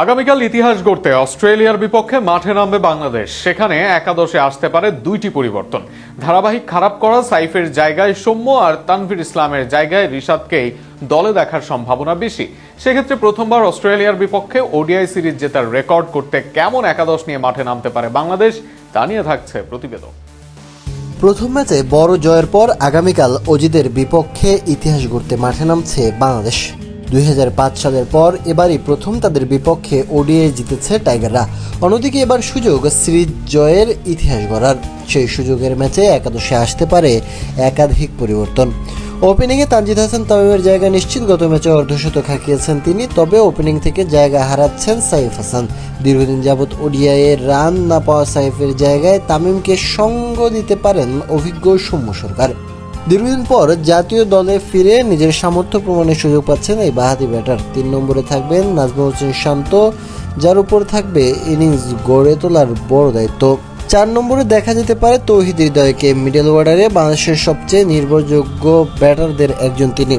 আগামীকাল ইতিহাস গড়তে অস্ট্রেলিয়ার বিপক্ষে মাঠে নামবে বাংলাদেশ। সেখানে একাদশে আসতে পারে দুইটি পরিবর্তন। ধারাবাহিক খারাপ করা সাইফের জায়গায় সৌম্য আর তানভীর ইসলামের জায়গায় রিশাদকেই দলে দেখার সম্ভাবনা বেশি। সেক্ষেত্রে প্রথমবার অস্ট্রেলিয়ার বিপক্ষে ওডিআই সিরিজ জেতার রেকর্ড করতে কেমন একাদশ নিয়ে মাঠে নামতে পারে বাংলাদেশ, তা নিয়ে থাকছে প্রতিবেদন। প্রথম ম্যাচে বড় জয়ের পর আগামীকাল অজিদের বিপক্ষে ইতিহাস গড়তে মাঠে নামছে বাংলাদেশ। 2005 সালের পর এবারই প্রথম তাদের বিপক্ষে ওডিআই জিতেছে টাইগাররা। অন্যদিকে এবার সুযোগ সিরিজ জয়ের ইতিহাস গড়ার। সেই সুযোগের ম্যাচে একাদশে আসতে পারে একাধিক পরিবর্তন। ওপেনিংয়ে তানজিদ হাসান তামিমের জায়গা নিশ্চিত। গত ম্যাচে অর্ধশতক হাঁকিয়েছেন তিনি, তবে ওপেনিং থেকে জায়গা হারাচ্ছেন সাইফ হাসান। দীর্ঘদিন যাবৎ ওডিআইয়ের রান না পাওয়া সাইফের জায়গায় তামিমকে সঙ্গ দিতে পারেন অভিজ্ঞ সৌম্য সরকার। দীর্ঘদিন পর জাতীয় দলে ফিরে নিজের সামর্থ্য প্রমাণের সুযোগ পাচ্ছেন এই বাঁহাতি ব্যাটার। 3 নম্বরে থাকবেন নাজমুল হোসেন শান্ত, যার উপর থাকবে ইনিংস গড়ে তোলার বড় দায়িত্ব। 4 নম্বরে দেখা যেতে পারে তৌহিদ হৃদয়কে। মিডল অর্ডারে বাংলাদেশের সবচেয়ে নির্ভরযোগ্য ব্যাটারদের একজন তিনি।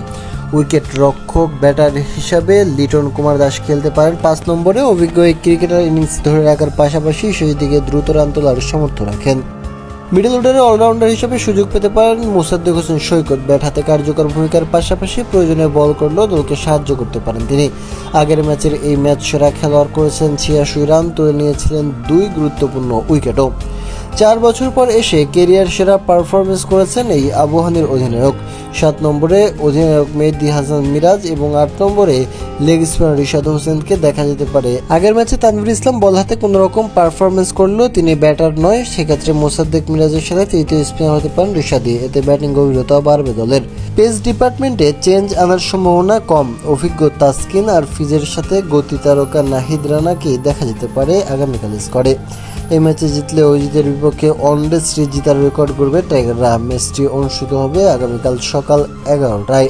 উইকেট রক্ষক ব্যাটার হিসাবে লিটন কুমার দাস খেলতে পারেন। 5 নম্বরে অভিজ্ঞ এই ক্রিকেটার ইনিংস ধরে রাখার পাশাপাশি শেষ দিকে দ্রুত রান তোলার সামর্থ্য রাখেন। মিডল অর্ডারে অলরাউন্ডার হিসেবে সুযোগ পেতে পারেন মোসাদ্দেক হোসেন সৈকত। ব্যাট হাতে কার্যকর ভূমিকার পাশাপাশি প্রয়োজনে বল করলেও দলকে সাহায্য করতে পারেন তিনি। আগের ম্যাচের এই ম্যাচ সেরা খেলোয়াড় করেছেন 86 রান, তুলে নিয়েছিলেন 2 গুরুত্বপূর্ণ উইকেটও। 4 বছর পর এসে কেরিয়ার সেরা পারফরমেন্স করেছেন এই আবহানীর অধিনায়ক। 7 নম্বরে অধিনায়ক মেহেদী হাসান মিরাজ এবং 8 নম্বরে লেগ স্পিনার রিশাদ হোসেনকে দেখা যেতে পারে। আগের ম্যাচে তানভীর ইসলাম বল হাতে কোনো রকম পারফরমেন্স করলেও তিনি ব্যাটার নয়, সেক্ষেত্রে মোসাদ্দেক মিরাজের সাথে তৃতীয় স্পিনার হতে পারেন রিশাদি। এতে ব্যাটিং গভীরতা বাড়বে দলের। পেস ডিপার্টমেন্টে চেঞ্জ আনার সম্ভাবনা কম। অভিজ্ঞ তাসকিন আর ফিজের সাথে গতি তারকা নাহিদ রানাকে দেখা যেতে পারে আগামীকাল স্কোয়াডে। এই ম্যাচে জিতলে অজিতের বিপক্ষে ওয়ানডে সিরিজ জেতার রেকর্ড করবে টাইগাররা। ম্যাচটি অনুষ্ঠিত হবে আগামীকাল সকাল 11টায়।